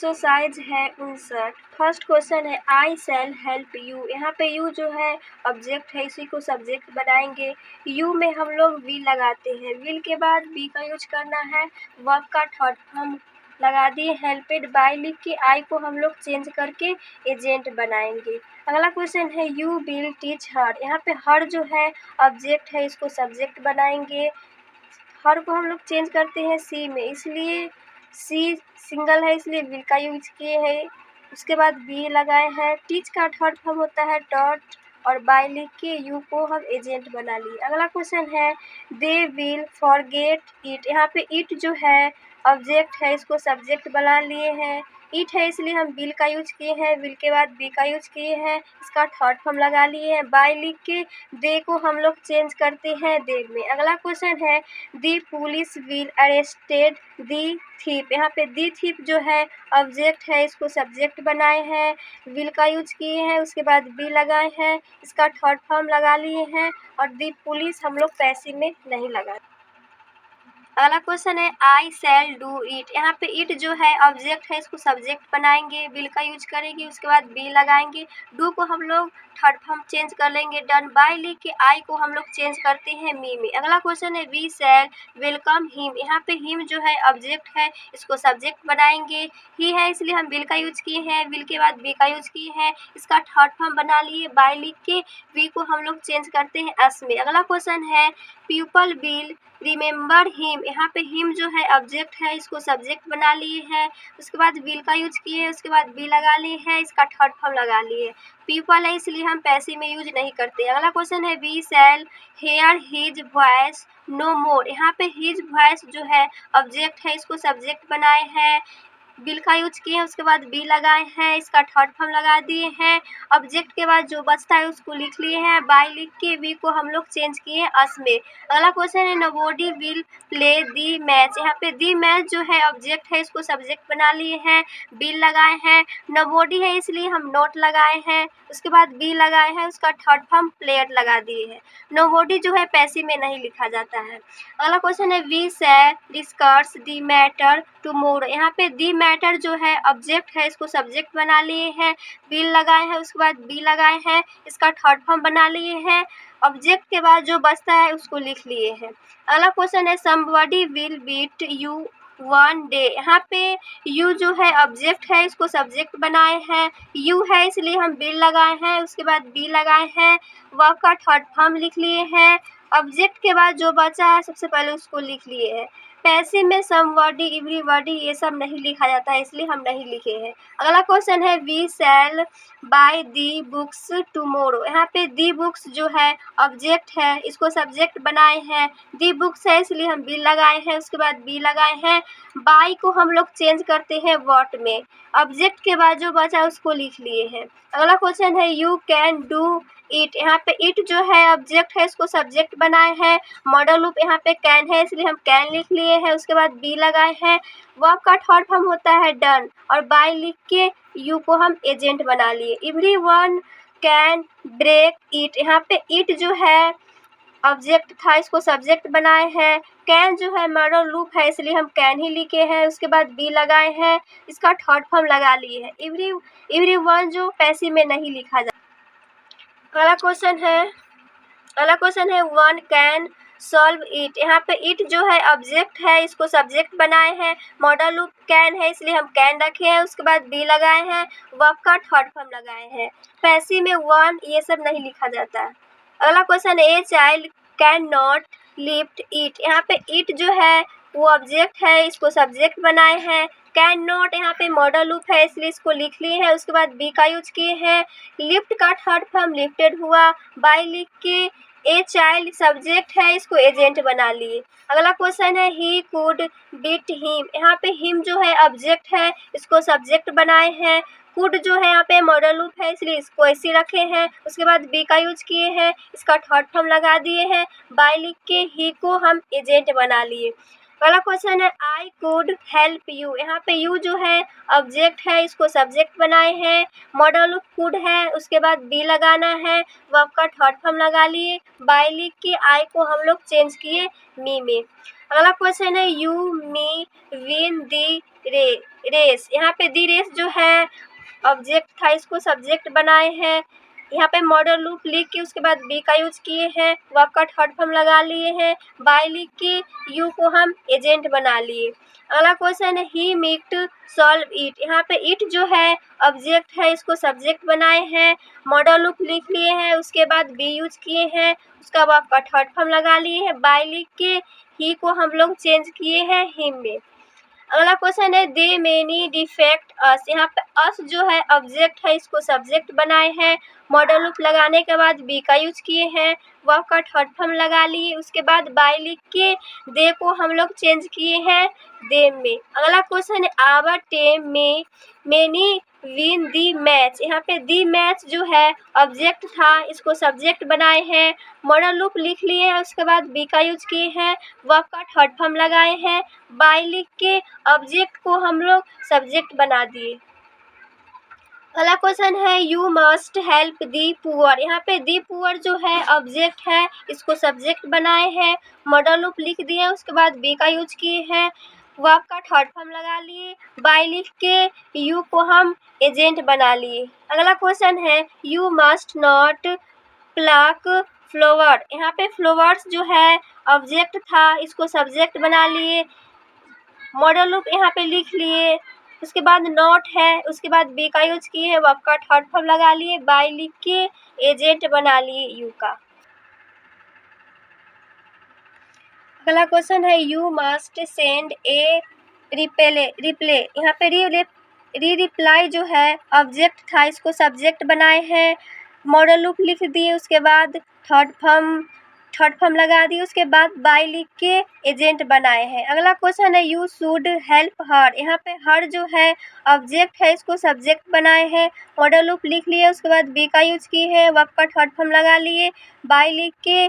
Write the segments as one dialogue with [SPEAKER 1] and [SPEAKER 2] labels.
[SPEAKER 1] Exercise है 59। First question है I shall help you. यहाँ पे यू जो है ऑब्जेक्ट है, इसी को सब्जेक्ट बनाएंगे। यू में हम लोग विल लगाते हैं, विल के बाद बी का यूज करना है, वर्ब का थर्ड फॉर्म लगा दिए, हेल्पेड बाय लिख के आई को हम लोग चेंज करके एजेंट बनाएंगे। अगला क्वेश्चन है यू विल टीच हर। यहाँ पे हर जो है ऑब्जेक्ट है, इसको सब्जेक्ट बनाएंगे। हर को हम लोग चेंज करते हैं सी में, इसलिए सी सिंगल है इसलिए विल का यूज किए हैं। उसके बाद बी लगाए हैं, टीच का थर्ड फॉर्म होता है डॉट और बाय लिख के यू को हम एजेंट बना लिए। अगला क्वेश्चन है दे विल फॉरगेट इट। यहाँ पे इट जो है ऑब्जेक्ट है, इसको सब्जेक्ट बना लिए हैं। इट है इसलिए हम विल का यूज किए हैं, विल के बाद बी का यूज किए हैं, इसका थर्ड फॉर्म लगा लिए हैं। बाय लिख के दे को हम लोग चेंज करते हैं दे में। अगला क्वेश्चन है the police will arrested the thief. यहाँ पे दी थीप जो है ऑब्जेक्ट है, इसको सब्जेक्ट बनाए हैं, विल का यूज किए हैं, उसके बाद बी लगाए हैं, इसका थर्ड फॉर्म लगा लिए हैं और दी पुलिस हम लोग पैसिव में नहीं लगाए। अगला क्वेश्चन है आई शैल डू इट। यहाँ पे इट जो है ऑब्जेक्ट है, इसको सब्जेक्ट बनाएंगे, विल का यूज करेंगे, उसके बाद बी लगाएंगे, डू को हम लोग थर्ड फॉर्म चेंज कर लेंगे डन। बाय लिख के आई को हम लोग चेंज करते हैं मी में। अगला क्वेश्चन है वी शैल वेलकम हिम। यहाँ पे हिम जो है ऑब्जेक्ट है, इसको सब्जेक्ट बनाएंगे, ही है इसलिए हम विल का यूज किए हैं, विल के बाद बी का यूज किए हैं, इसका थर्ड फॉर्म बना लिए। बाय लिख के वी को हम लोग चेंज करते हैं एस में। अगला क्वेश्चन है पीपल विल रिमेंबर हिम। यहाँ पे हिम जो है ऑब्जेक्ट है, इसको सब्जेक्ट बना लिए हैं, उसके बाद विल का यूज किए हैं, उसके बाद बी लगा लिए हैं, इसका थर्ड फॉर्म लगा लिए। पीपल है इसलिए हम पैसिव में यूज नहीं करते। अगला क्वेश्चन है we shall hear his voice no more. यहाँ पे हिज वॉइस जो है ऑब्जेक्ट है, इसको सब्जेक्ट बनाए हैं, बिल का यूज किए हैं, उसके बाद बी लगाए हैं, इसका थर्ड फॉर्म लगा दिए हैं। ऑब्जेक्ट के बाद जो बचता है उसको लिख लिए हैं, बाय लिख के वी को हम लोग चेंज किए हैं अस में। अगला क्वेश्चन है nobody will play the match. यहाँ पे दी मैच जो है ऑब्जेक्ट है, इसको सब्जेक्ट बना लिए हैं, बिल लगाए हैं, नोबॉडी है इसलिए हम नोट लगाए हैं, उसके बाद बी लगाए हैं, उसका थर्ड फॉर्म प्लेयर लगा दिए हैं। नोबॉडी जो है पैसिव में नहीं लिखा जाता है। अगला क्वेश्चन है we shall discuss the matter tomorrow. यहाँ पे दी मैटर जो है ऑब्जेक्ट है, इसको सब्जेक्ट बना लिए हैं, बिल लगाए हैं, उसके बाद बी लगाए हैं, इसका थर्ड फॉर्म बना लिए हैं। ऑब्जेक्ट के बाद जो बचता है उसको लिख लिए हैं। अगला क्वेश्चन है somebody will beat you one day. यहाँ पे यू जो है ऑब्जेक्ट है, इसको सब्जेक्ट बनाए हैं, यू है इसलिए हम बिल लगाए हैं, उसके बाद बी लगाए हैं, वर्ब का थर्ड फॉर्म लिख लिए हैं। ऑब्जेक्ट के बाद जो बचा है सबसे पहले उसको लिख लिए हैं। पैसिव में समबडी एवरीबॉडी ये सब नहीं लिखा जाता है, इसलिए हम नहीं लिखे हैं। अगला क्वेश्चन है we shall buy the books tomorrow. यहाँ पे दी बुक्स जो है ऑब्जेक्ट है, इसको सब्जेक्ट बनाए हैं, दी बुक्स है इसलिए हम बी लगाए हैं, उसके बाद बी लगाए हैं। बाय को हम लोग चेंज करते हैं व्हाट में, ऑब्जेक्ट के बाद जो बचा उसको लिख लिए हैं। अगला क्वेश्चन है यू कैन डू इट। यहाँ पे इट जो है ऑब्जेक्ट है, इसको सब्जेक्ट बनाए हैं, मॉडल लूप यहाँ पे कैन है इसलिए हम कैन लिख लिए हैं, उसके बाद बी लगाए हैं। वर्ब का थर्ड फॉर्म होता है डन और बाय लिख के यू को हम एजेंट बना लिए। Everyone can break it. यहाँ पे इट जो है ऑब्जेक्ट था, इसको सब्जेक्ट बनाए हैं, कैन जो है मॉडल लूप है इसलिए हम कैन ही लिखे हैं, उसके बाद बी लगाए हैं, इसका थर्ड फॉर्म लगा लिए हैं। एवरीवन जो पैसिव में नहीं लिखा जाता। अगला क्वेश्चन है वन कैन सॉल्व इट। यहाँ पे इट जो है ऑब्जेक्ट है, इसको सब्जेक्ट बनाए हैं, मॉडल लूप कैन है इसलिए हम कैन रखे हैं, उसके बाद बी लगाए हैं, वर्ब का थर्ड फॉर्म लगाए हैं। पैसिव में वन ये सब नहीं लिखा जाता है। अगला क्वेश्चन है a child can not lift it. यहाँ पे इट जो है वो ऑब्जेक्ट है, इसको सब्जेक्ट बनाए हैं, कैन नॉट यहाँ पे मॉडल लूप है इसलिए इसको लिख लिए हैं, उसके बाद बी का यूज किए हैं। लिफ्ट का थर्ड फॉर्म लिफ्टेड हुआ, बाय लिख के ए चाइल्ड सब्जेक्ट है, इसको एजेंट बना लिए। अगला क्वेश्चन है ही कुड बीट हिम। यहाँ पे हिम जो है ऑब्जेक्ट है, इसको सब्जेक्ट बनाए हैं, कुड जो है यहाँ पे मॉडल लूप है इसलिए इसको ऐसे रखे हैं, उसके बाद बी का यूज किए हैं, इसका थर्ड फॉर्म लगा दिए हैं, बाय लिख के ही को हम एजेंट बना लिए। अगला क्वेश्चन है आई कुड हेल्प यू। यहाँ पे यू जो है ऑब्जेक्ट है, इसको सब्जेक्ट बनाए हैं, मॉडल लूप कुड है, उसके बाद बी लगाना है, वर्ब का थर्ड फॉर्म लगा लिए, बाय लिख के आई को हम लोग चेंज किए मी में। अगला क्वेश्चन है you me win the race. यहाँ पे दी रेस जो है ऑब्जेक्ट था, इसको सब्जेक्ट बनाए हैं। यहाँ पे मॉडल लूप लिख के उसके बाद बी का यूज किए हैं, वर्ब का थर्ड फॉर्म लगा लिए हैं, बाय लिख के यू को हम एजेंट बना लिए। अगला क्वेश्चन है ही मेक्ड सॉल्व इट। यहाँ पे इट जो है ऑब्जेक्ट है, इसको सब्जेक्ट बनाए हैं, मॉडल लूप लिख लिए हैं, उसके बाद बी यूज किए हैं, उसका वर्ब का थर्ड फॉर्म लगा लिए हैं, बाय लिख के ही को हम लोग चेंज किए हैं हिम में। अगला क्वेश्चन है दे मेनी डिफेक्ट अस। यहाँ पे अस जो है ऑब्जेक्ट है, इसको सब्जेक्ट बनाए हैं, मॉडल लूप लगाने के बाद बी का यूज किए हैं, वर्ब का थर्ड फॉर्म लगा लिए, उसके बाद बाय लिख के दे को हम लोग चेंज किए हैं देम में। अगला क्वेश्चन है आवर टीम में मेनी विन दी मैच। यहाँ पे दी मैच जो है ऑब्जेक्ट था, इसको सब्जेक्ट बनाए हैं, मॉडल लूप लिख लिए हैं, उसके बाद बी का यूज किए हैं, वर्ब का थर्ड फॉर्म लगाए हैं, बाय लिख के ऑब्जेक्ट को हम लोग सब्जेक्ट बना दिए। अगला क्वेश्चन है you must help the poor. यहाँ पे दी पुअर जो है ऑब्जेक्ट है, इसको सब्जेक्ट बनाए हैं, मॉडल लूप लिख दिए, उसके बाद बी का यूज किए हैं, वर्ब का थर्ड फॉर्म लगा लिए, बाय लिख के यू को हम एजेंट बना लिए। अगला क्वेश्चन है you must not plug flower. यहाँ पे फ्लावर्स जो है ऑब्जेक्ट था, इसको सब्जेक्ट बना लिए, मॉडल लूप यहाँ पे लिख लिए, उसके बाद नॉट है, उसके बाद बी का यूज किए हैं, वर्ब का थर्ड फॉर्म लगा लिए, बाय लिख के एजेंट बना लिए यू का। अगला क्वेश्चन है you must send A replay. यहाँ पे रिप्लाई जो है ऑब्जेक्ट था, इसको सब्जेक्ट बनाए हैं, मॉडल लूप लिख दिए, उसके बाद थर्ड फॉर्म लगा दिए, उसके बाद बाय लिख के एजेंट बनाए हैं। अगला क्वेश्चन है यू शुड हेल्प हर। यहाँ पे हर जो है ऑब्जेक्ट है, इसको सब्जेक्ट बनाए हैं, मॉडल लूप लिख लिए, उसके बाद बी का यूज किए हैं, वर्ब का थर्ड फॉर्म लगा लिए, बाय लिख के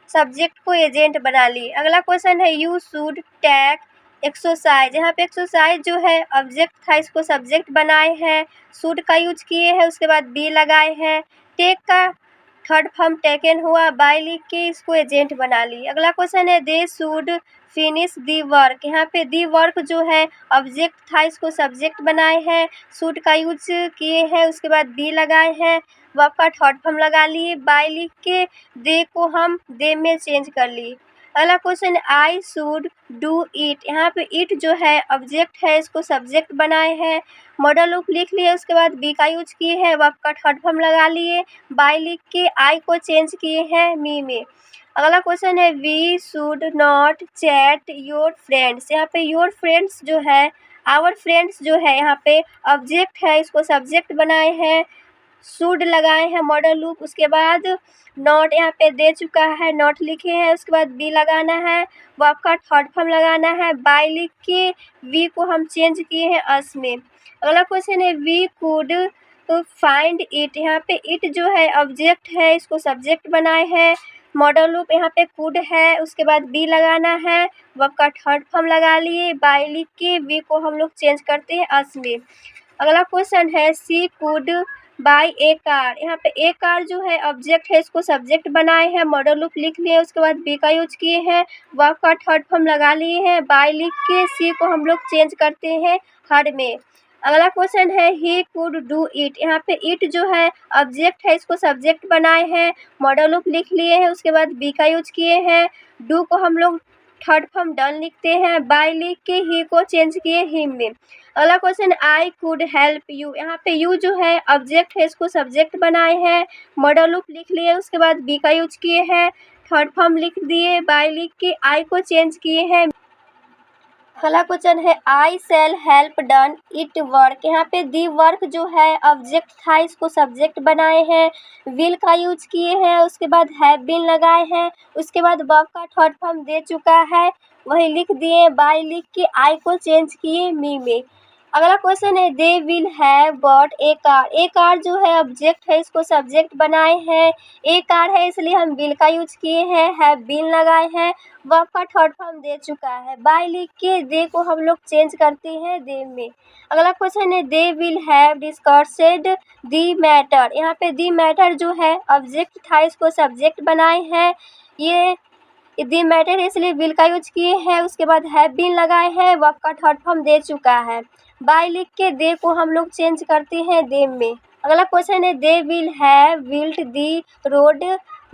[SPEAKER 1] सब्जेक्ट को एजेंट बना लिए। अगला क्वेश्चन है यू शुड टेक एक्सरसाइज। यहाँ पे एक्सरसाइज जो है ऑब्जेक्ट था, इसको सब्जेक्ट बनाए हैं, शुड का यूज किए हैं, उसके बाद बी लगाए हैं, टेक का थर्ड फॉर्म टेकन हुआ, बाय लिख के इसको एजेंट बना ली। अगला क्वेश्चन है they should finish the work. यहाँ पे दी वर्क जो है ऑब्जेक्ट था, इसको सब्जेक्ट बनाए हैं, शुड का यूज किए हैं, उसके बाद बी लगाए हैं, वर्ब का थर्ड फॉर्म लगा लिए, बाय लिख के दे को हम दे में चेंज कर लिए। अगला question I should do it. यहाँ पे इट जो है ऑब्जेक्ट है, इसको सब्जेक्ट बनाए हैं, मॉडल लूप लिख लिए, उसके बाद बी का यूज किए हैं, वर्ब का थर्ड फॉर्म लगा लिए, बाय लिख के आई को चेंज किए हैं मी में। अगला क्वेश्चन है we should not chat your friends. यहाँ पे योर फ्रेंड्स जो है, आवर फ्रेंड्स जो है यहाँ पे ऑब्जेक्ट है, इसको सब्जेक्ट बनाए हैं, शुड लगाए हैं, मॉडल लूप, उसके बाद नॉट यहाँ पे दे चुका है, नॉट लिखे हैं, उसके बाद बी लगाना है, वर्ब का थर्ड फॉर्म लगाना है, बाय लिख के वी को हम चेंज किए हैं अस में। अगला क्वेश्चन है वी कुड फाइंड इट। यहाँ पे इट जो है ऑब्जेक्ट है, इसको सब्जेक्ट बनाए हैं, मॉडल लूप यहाँ पे कुड है, उसके बाद बी लगाना है, वर्ब का थर्ड फॉर्म लगा लिए, बाय लिख के वी को हम लोग चेंज करते हैं अस में। अगला क्वेश्चन है सी कुड बाय ए कार। यहाँ पे ए कार जो है ऑब्जेक्ट है, इसको सब्जेक्ट बनाए हैं, मॉडल लूप लिख लिए, उसके बाद बी का यूज किए हैं, वर्ब का थर्ड फॉर्म लगा लिए हैं, बाय लिख के सी को हम लोग चेंज करते हैं हर में। अगला क्वेश्चन है ही कुड डू इट। यहाँ पे इट जो है ऑब्जेक्ट है, इसको सब्जेक्ट बनाए हैं, मॉडल लूप लिख लिए हैं, उसके बाद बी का यूज किए हैं, डू को हम लोग थर्ड फॉर्म डन लिखते हैं, बाय लिख के ही को चेंज किए हिम में। अगला question I could help you. यहाँ पे यू जो है ऑब्जेक्ट है, इसको सब्जेक्ट बनाए हैं, मॉडल लूप लिख लिए, उसके बाद बी का यूज किए हैं, थर्ड फॉर्म लिख दिए, बाय लिख के आई को चेंज किए हैं। अगला क्वेश्चन है I shall help done it work. यहाँ पे दी वर्क जो है ऑब्जेक्ट था, इसको सब्जेक्ट बनाए हैं, विल का यूज किए हैं, उसके बाद हैव बीन लगाए हैं, उसके बाद वर्ब का थर्ड फॉर्म दे चुका है, वही लिख दिए, बाय लिख के आई को चेंज किए मी में। अगला क्वेश्चन है they will have bought A car. A car जो है ऑब्जेक्ट है, इसको सब्जेक्ट बनाए हैं, ए कार है इसलिए हम विल का यूज किए हैं, हैव बीन लगाए हैं, वर्ब का थर्ड फॉर्म दे चुका है, बाय लिख के दे को हम लोग चेंज करते हैं दे में। अगला क्वेश्चन है they will have discussed the matter. यहाँ पे दी मैटर जो है ऑब्जेक्ट था, इसको सब्जेक्ट बनाए हैं, ये दी मैटर इसलिए विल का यूज किए हैं। उसके बाद हैव बीन लगाए हैं, वर्ब का थर्ड फॉर्म दे चुका है। बाय लिख के दे को हम लोग चेंज करते हैं दे में। अगला क्वेश्चन है they will have wilt the road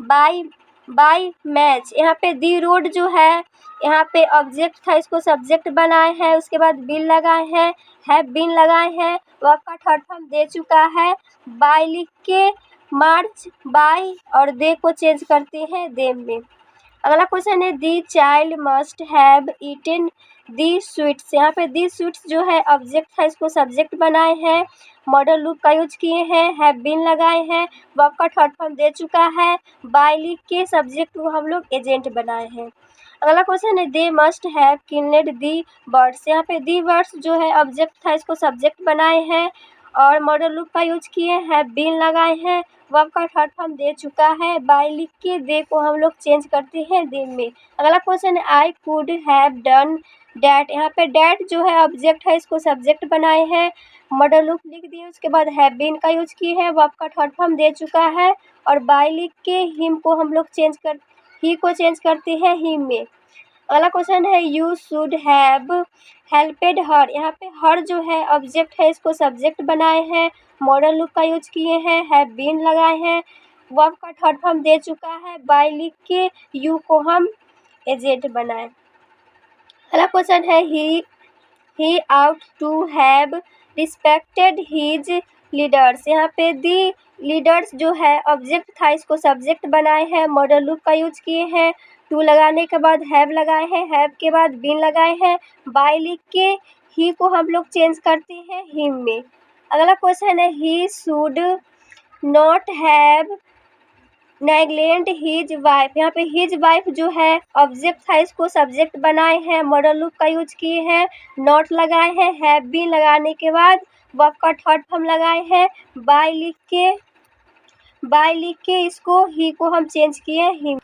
[SPEAKER 1] by match. यहाँ पे दी रोड जो है यहाँ पे ऑब्जेक्ट था, इसको सब्जेक्ट बनाए हैं। उसके बाद विल लगाए हैं, हैव बीन लगाए हैं, वर्ब का थर्ड फॉर्म दे चुका है। बाय लिख के मार्च बाय और दे को चेंज करते हैं दे में। अगला क्वेश्चन है the child must have eaten the sweets. यहाँ पे दी स्वीट्स जो है ऑब्जेक्ट था, इसको सब्जेक्ट बनाए हैं, मॉडल लूप का यूज किए हैं, हैव बीन लगाए हैं, वर्ब का थर्ड फॉर्म दे चुका है। बाय लिख के सब्जेक्ट को हम लोग एजेंट बनाए हैं। अगला क्वेश्चन है they must have killed the birds. यहाँ पे दी बर्ड्स जो है ऑब्जेक्ट था, इसको सब्जेक्ट बनाए हैं और मॉडल लूप का यूज किए हैं, बीन लगाए हैं, वर्ब का थर्ड फॉर्म दे चुका है। बाय लिख के दे को हम लोग चेंज करते हैं दे में। अगला क्वेश्चन है I could have done that. यहाँ पे डैट जो है ऑब्जेक्ट है, इसको सब्जेक्ट बनाए हैं, मॉडल लूप लिख दिए। उसके बाद हैव बीन का यूज किए हैं, वर्ब का थर्ड फॉर्म दे चुका है और बाय लिख के हिम को हम लोग ही को चेंज करते हैं हिम में। अगला क्वेश्चन है यू शुड हैव हेल्पेड हर। यहाँ पे हर जो है ऑब्जेक्ट है, इसको सब्जेक्ट बनाए हैं, मॉडल लूप का यूज किए हैं, हैव बीन लगाए हैं, वर्ब का थर्ड फॉर्म दे चुका है। बाय लिख के यू को हम एजेंट बनाए। अगला क्वेश्चन है he ought to have respected his leaders. यहाँ पे दी लीडर्स जो है ऑब्जेक्ट था, इसको सब्जेक्ट बनाए हैं, मॉडल लूप का यूज किए हैं, टू लगाने के बाद हैव लगाए हैं, हैव के बाद बीन लगाए हैं। बाय लिख के ही को हम लोग चेंज करते हैं हिम में। अगला क्वेश्चन है he should not have neglect his wife. यहाँ पे हिज वाइफ जो है ऑब्जेक्ट था, इसको सब्जेक्ट बनाए हैं, मॉडल लूप का यूज किए हैं, नॉट लगाए हैं, हैव बीन लगाने के बाद वर्ब का थर्ड फॉर्म लगाए हैं। बाय लिख के इसको ही को हम चेंज किए हिम।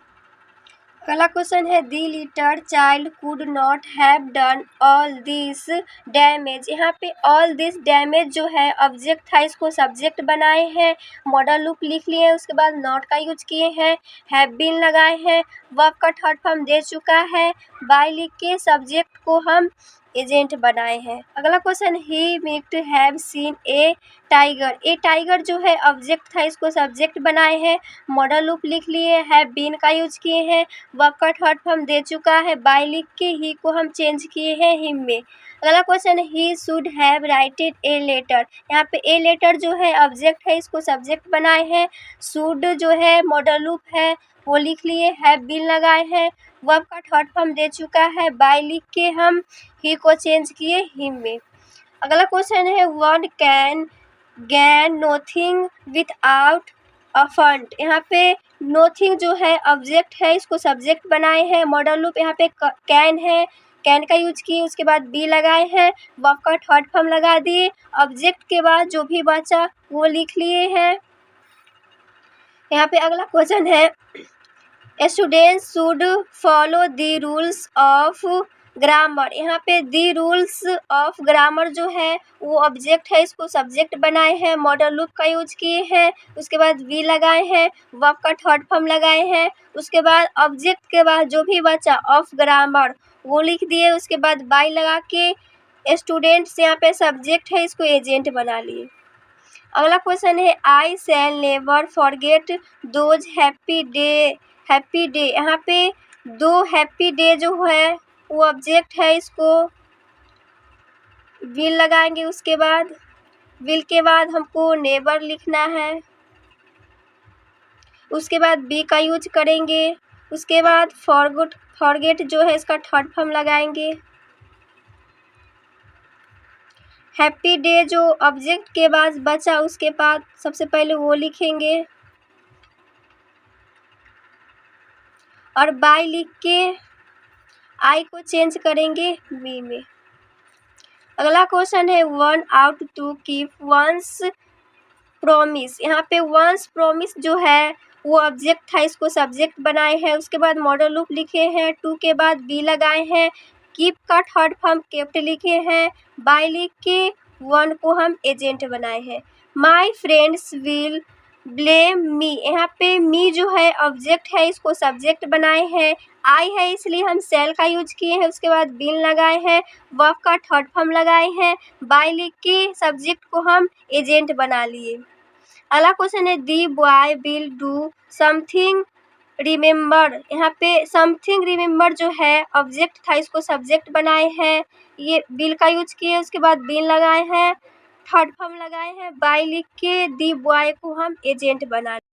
[SPEAKER 1] अगला क्वेश्चन है the little child could not have done all this damage. यहाँ पे ऑल दिस डैमेज जो है ऑब्जेक्ट था, इसको सब्जेक्ट बनाए हैं, मॉडल लूप लिख लिए, उसके बाद नॉट का यूज किए हैं, हैव बीन लगाए हैं, वर्ब का थर्ड फॉर्म दे चुका है। बाय लिख के सब्जेक्ट को हम एजेंट बनाए हैं। अगला क्वेश्चन ही मिट have seen A tiger. A tiger जो है ऑब्जेक्ट था, इसको सब्जेक्ट बनाए हैं, मॉडल लूप लिख लिए, हैव बीन का यूज किए हैं, वर्ब का थर्ड फॉर्म दे चुका है। बाय लिख के ही को हम चेंज किए हैं हिम में। अगला question he should have writed a letter. यहाँ पे ए लेटर जो है ऑब्जेक्ट है, इसको सब्जेक्ट बनाए हैं, शुड जो है मॉडल लूप है वो लिख लिए, हैव बीन लगाए हैं, वर्ब का थर्ड फॉर्म दे चुका है। बाय लिख के हम ही को चेंज किए हिम में। अगला क्वेश्चन है one can gain nothing without a fund. यहाँ पे नोथिंग जो है ऑब्जेक्ट है, इसको सब्जेक्ट बनाए हैं, मॉडल लूप यहाँ पे कैन है, कैन का यूज किए, उसके बाद बी लगाए हैं, वर्ब का थर्ड फॉर्म लगा दिए, ऑब्जेक्ट के बाद जो भी बचा वो लिख लिए हैं। यहाँ पे अगला क्वेश्चन है students should follow the rules of grammar. यहाँ पे दी रूल्स ऑफ ग्रामर जो है वो ऑब्जेक्ट है, इसको सब्जेक्ट बनाए हैं, मॉडल लूप का यूज किए हैं, उसके बाद वी लगाए हैं, वर्ब का थर्ड फॉर्म लगाए हैं, उसके बाद ऑब्जेक्ट के बाद जो भी बचा ऑफ ग्रामर वो लिख दिए, उसके बाद बाय लगा के स्टूडेंट्स यहाँ पे सब्जेक्ट है, इसको एजेंट बना लिए। अगला क्वेश्चन है I shall never forget those happy day. यहाँ पे दो हैप्पी डे जो है वो ऑब्जेक्ट है, इसको विल लगाएंगे, उसके बाद विल के बाद हमको नेवर लिखना है, उसके बाद बी का यूज करेंगे, उसके बाद फॉरगेट जो है इसका थर्ड फॉर्म लगाएंगे। हैप्पी डे जो ऑब्जेक्ट के बाद बचा उसके बाद सबसे पहले वो लिखेंगे और बाय लिख के आई को चेंज करेंगे बी में। अगला क्वेश्चन है one ought to keep one's promise. यहाँ पे वंस प्रॉमिस जो है वो ऑब्जेक्ट था, इसको सब्जेक्ट बनाए हैं, उसके बाद मॉडल लूप लिखे हैं, टू के बाद बी लगाए हैं, कीप का थर्ड फॉर्म केप्ट लिखे हैं, बाय लिख के वन को हम एजेंट बनाए हैं। My friends will blame me. यहाँ पे मी जो है ऑब्जेक्ट है, इसको सब्जेक्ट बनाए हैं, आई है इसलिए हम सेल का यूज किए हैं, उसके बाद बीन लगाए हैं, वर्ब का थर्ड फॉर्म लगाए हैं, बाय लिख के सब्जेक्ट को हम एजेंट बना लिए। अगला क्वेश्चन है दी boy will do something remember. यहाँ पे समथिंग रिमेंबर जो है ऑब्जेक्ट था, इसको सब्जेक्ट बनाए हैं, ये विल का यूज किए, उसके बाद बीन लगाए हैं, थर्ड फॉर्म लगाए हैं, बाय लिख के दी बॉय को हम एजेंट बना